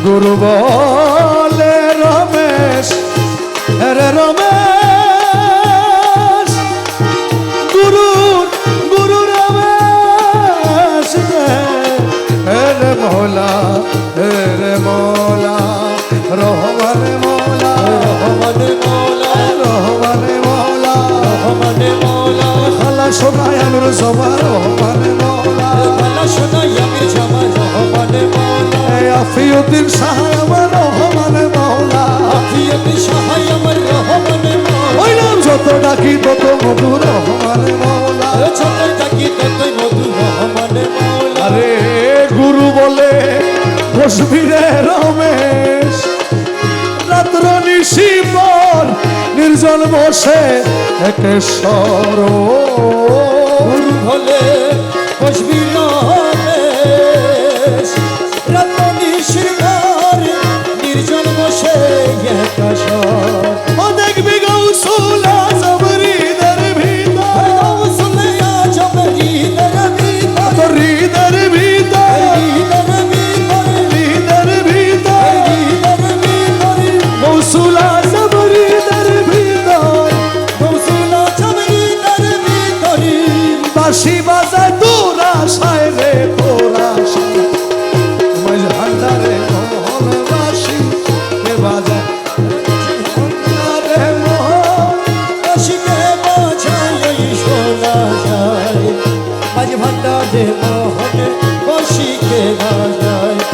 গুরু বলে রমেশ রে রমেশ গুরু গুরু রমেশ রে মৌলা রে মৌলা রহমানে মৌলা রহমানে মৌলা রহমানে মৌলা রহমানে মৌলা খালা শোনায় আমির জমা রহমানে মৌলা খালা শোনায় আমির জমা রহমানে মৌলা আফিউদ্দিন সাহায় আমার রহমানে মৌলা আফিউদ্দিন সাহায় আমার রহমানে মৌলা ওই নাম যত ডাকি তত মধু রহমানে মৌলা যত ডাকি ততই মধু রহমানে মৌলা আরে গুরু বলে বসবি রে রমেশ রাত্র নিশি পর নির্জন বসে একেশ্বর গুরু বলে বসবি রমেশ রাত নিশির পর নির্জন বসে একেশ্বর ও দেখবি গৌসুল আজম হৃদের ভিতর গৌসুল আজম হৃদের ভিতর হৃদের ভিতর হৃদের ভিতর গৌসুল আজম হৃদের ভিতর বাঁশি বাজায় তোরা সায় রে তোরা সায় ভান্ডারে মোহন বাঁশি কে বাজায় ভান্ডারে মোহন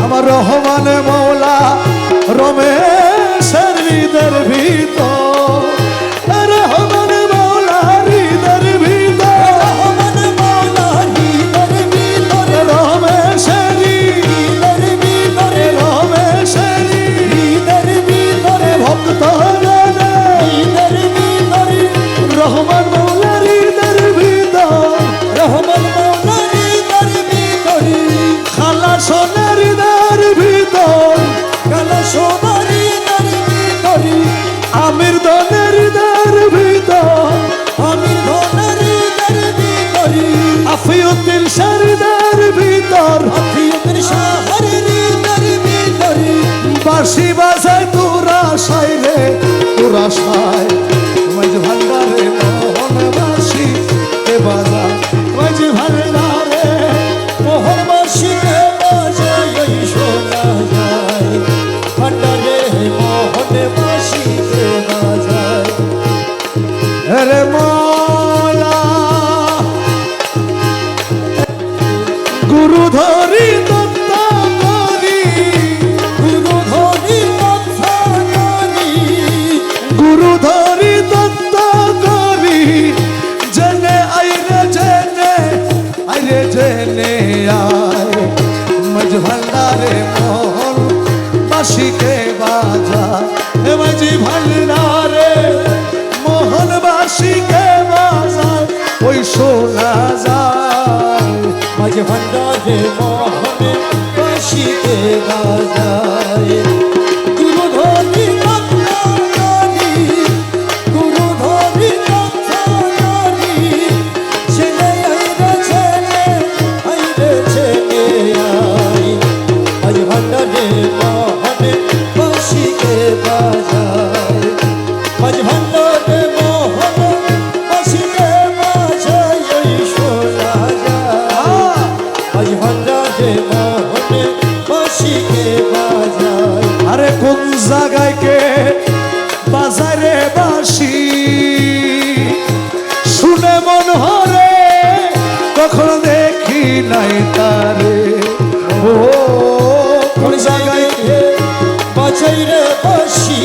আমার রহমানে মৌলা রমেশের হৃদের ভিতর রহমানে মৌলা হৃদের ভিতর রমেশের ভক্ত রহমান মৌলা হৃদের ভিতর খালা সোনার হৃদের ভিতর আমির দনের হৃদের ভিতর আফিউদ্দিন শাহরিদের ভিতর বাঁশি বাজায় তোরা সাই রে তোরা সাই মাঝ ভান্ডারে মোহন বাঁশি কে বাজায় মাঝ ভান্ডারে মোহন বাসিকে বাজায় শোনা যায় ভান্ডারে মোহন বাসিকে বাজায় রে মৌলা গুরু ধরি দত্ত করি গুরু ধরি মথানি গুরু ধরি দত্ত করি জেনে আইরে জেনে আয় মজ ভান্ডারে মোহন বাসিকে বাজা হে মজ ভান্ডারে মোহন বাসিকে বাজা ওই শোনা যায় মাঝ ভান্ডারে মোহন বাসিকে বাজায় গুরু ধরি মথানি গুরু ধরি মথানি ছেলে আইরে ছেলে আই মাঝ ভান্ডারে মোহন বাসিকে বাজায় মাঝ ভান্ডারে মোহন বাসিকে বাজায় ওই শোনা যায় মাঝ ভান্ডারে মোহন বাসিকে বাজায় আরে কোন জায়গায় কে বাজারে বাঁশি শুনে মন হরে কখনো দেখি নাই তারে ও কোন জায়গায় বাজাই রে বাসি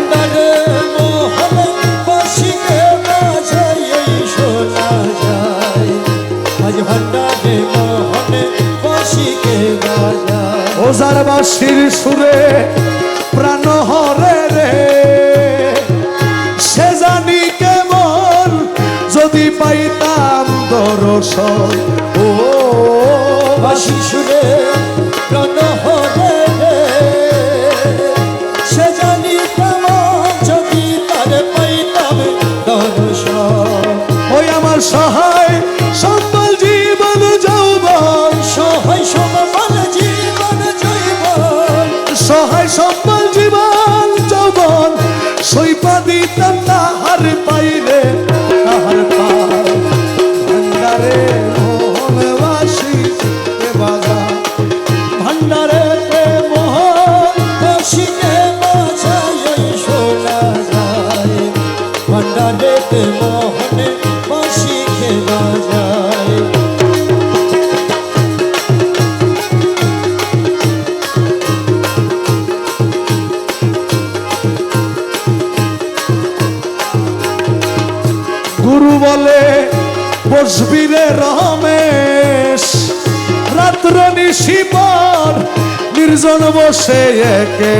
ভান্ডারে মোহনে বাঁশিকে বাজাই এই শোনা যায় আজ ভান্ডারে মোহনে বাঁশিকে বাজায় ওজার বাঁশির সুরে প্রাণ হরে রে সে জানি কেমন যদি পাইতাম দর্শন ও বাঁশি সুরে প্রাণ হরে রে সে জানি কেমন যদি তার পাইতাম দর্শন ওই আমার সহায় সম্বল জীবন যৌবন সহায় সমান জীবন জৈবন সহায় সম্বল জীবন যৌবন সইপা দিতাম তাহার পাইরে তাহার পাই ভান্ডারে মোহন বাসি কে বাজা ভান্ডারে মোহন বাঁশিকে বাজাই এই শোনা যায় ভান্ডারেতে মোহনে বাঁশিকে বাজায় গুরু বলে বসবি রে রমেশ রাত্র নিশিপর নির্জন বসে একে